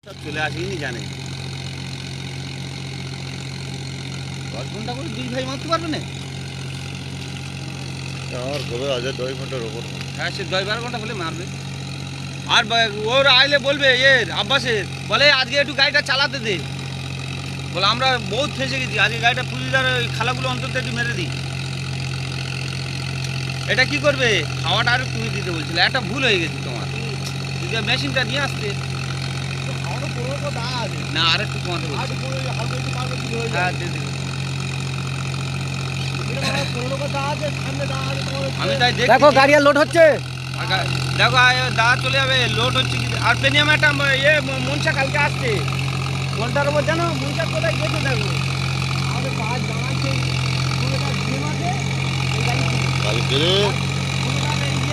সব চলে আসেনি জানে 10 ঘন্টা করে 2 ভাই মারতে পারবে না। আমার ঘরে আজ 10 ঘন্টার ওপর। হ্যাঁ, সে 10-12 ঘন্টা হলে মারবে। আর ওর আইলে বলবে আব্বাসের বলে আজকে একটু গাড়িটা চালাতে দে। বলে আমরা বহুত ফেঁসে গেছি, আজকে গাড়িটা পুলিশদার ওই খালাগুলো অন্তত একটু মেরে দিই। এটা কি করবে? হাওয়াটা আর তুমি দিতে বলছিল, একটা ভুল হয়ে গেছে তোমার। যদি মেশিনটা নিয়ে আসতে না, আর একটু কমাতে বলছি। হ্যাঁ, দিয়ে দিবি। আমি তাই দেখো গাড়ি আর লোড হচ্ছে। দেখো দাদা চলে যাবে, লোড হচ্ছে কি। আর প্রেমিয়াম একটা মনসা কালকে আসছে, ঘন্টার উপর জানো মনসা কোথায় গেছে দেখো। কালকে রে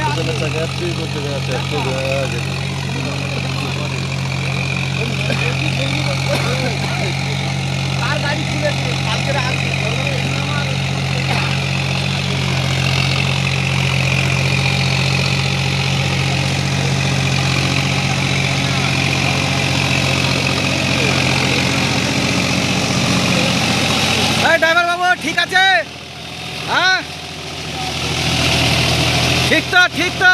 ওখানে চাকাচ্ছি করতে যাচ্ছে একটু তার গাড়ি খুলেছে কালকে আসছে। ড্রাইভার বাবু ঠিক আছে? হ্যাঁ ঠিক তো ঠিক তো।